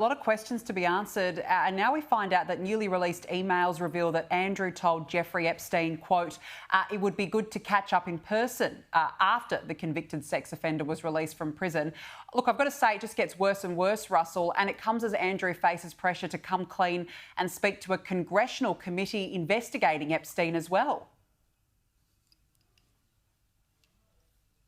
A lot of questions to be answered, and now we find out that newly released emails reveal that Andrew told Jeffrey Epstein, quote, it would be good to catch up in person after the convicted sex offender was released from prison. Look, I've got to say, it just gets worse and worse, Russell, and it comes as Andrew faces pressure to come clean and speak to a congressional committee investigating Epstein as well.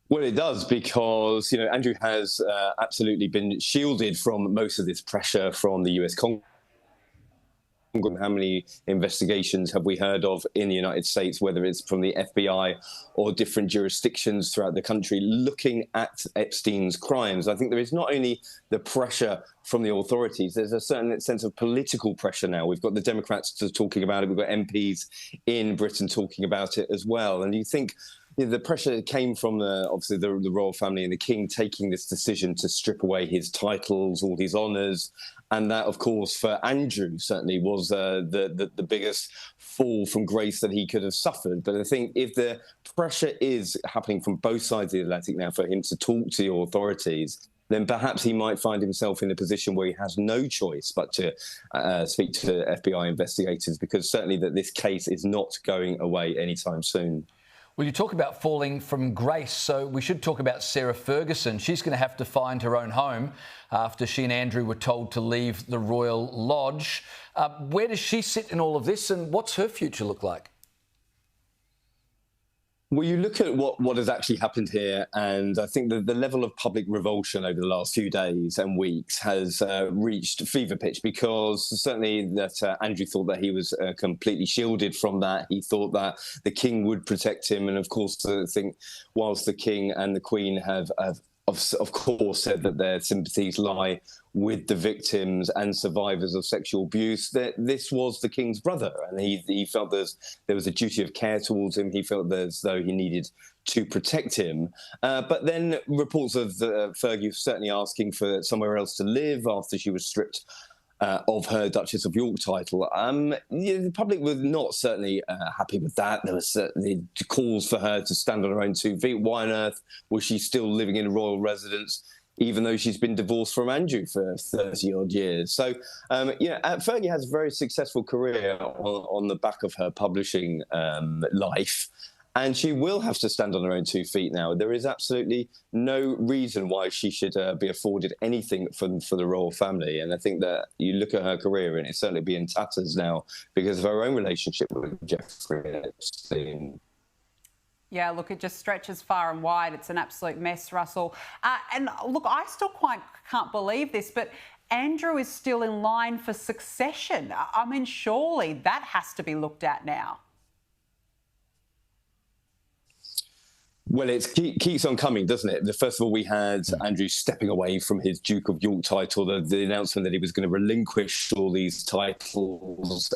Well, it does, because, Andrew has absolutely been shielded from most of this pressure from the US Congress. How many investigations have we heard of in the United States, whether it's from the FBI or different jurisdictions throughout the country, looking at Epstein's crimes? I think there is not only the pressure from the authorities, there's a certain sense of political pressure now. We've got the Democrats talking about it. We've got MPs in Britain talking about it as well. And you think the pressure came from obviously the royal family and the king taking this decision to strip away his titles, all his honours. And that, of course, for Andrew certainly was the biggest fall from grace that he could have suffered. But I think if the pressure is happening from both sides of the Atlantic now for him to talk to the authorities, then perhaps he might find himself in a position where he has no choice but to speak to FBI investigators, because certainly that this case is not going away anytime soon. Well, you talk about falling from grace, so we should talk about Sarah Ferguson. She's going to have to find her own home after she and Andrew were told to leave the Royal Lodge. Where does she sit in all of this, and what's her future look like? Well, you look at what has actually happened here, and I think the level of public revulsion over the last few days and weeks has reached fever pitch, because certainly that Andrew thought that he was completely shielded from that. He thought that the king would protect him. And of course, I think whilst the king and the queen have of course said that their sympathies lie with the victims and survivors of sexual abuse, that this was the king's brother, and he felt there was a duty of care towards him. He felt as though he needed to protect him. But then reports of Fergie certainly asking for somewhere else to live after she was stripped of her Duchess of York title. The public were not certainly happy with that. There were certainly calls for her to stand on her own 2 feet. Why on earth was she still living in a royal residence, even though she's been divorced from Andrew for 30-odd years? So, Fergie has a very successful career on the back of her publishing life. And she will have to stand on her own 2 feet now. There is absolutely no reason why she should be afforded anything for the royal family. And I think that you look at her career and it's certainly be in tatters now because of her own relationship with Jeffrey Epstein. Yeah, look, it just stretches far and wide. It's an absolute mess, Russell. And look, I still quite can't believe this, but Andrew is still in line for succession. I mean, surely that has to be looked at now. Well, it keeps on coming, doesn't it? First of all, we had Andrew stepping away from his Duke of York title. The announcement that he was going to relinquish all these titles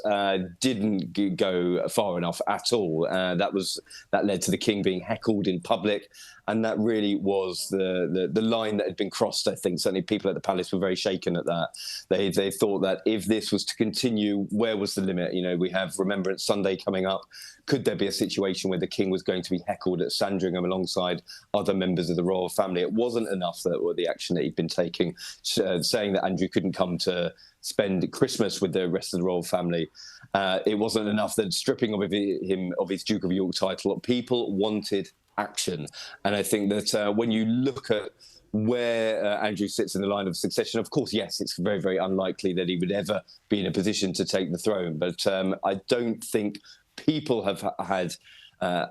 didn't go far enough at all. That led to the king being heckled in public. And that really was the line that had been crossed, I think. Certainly people at the palace were very shaken at that. They thought that if this was to continue, where was the limit? We have Remembrance Sunday coming up. Could there be a situation where the king was going to be heckled at Sandringham alongside other members of the royal family? It wasn't enough the action that he'd been taking, saying that Andrew couldn't come to spend Christmas with the rest of the royal family. It wasn't enough that stripping him of his Duke of York title. People wanted action. And I think that when you look at where Andrew sits in the line of succession, of course, yes, it's very, very unlikely that he would ever be in a position to take the throne. But I don't think people have had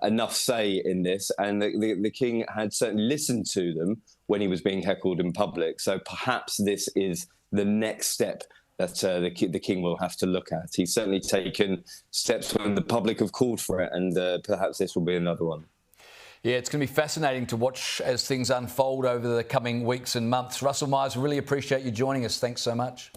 enough say in this, and the king had certainly listened to them when he was being heckled in public. So perhaps this is the next step that the king will have to look at. He's certainly taken steps when the public have called for it, and perhaps this will be another one. Yeah, it's going to be fascinating to watch as things unfold over the coming weeks and months. Russell Myers, really appreciate you joining us. Thanks so much.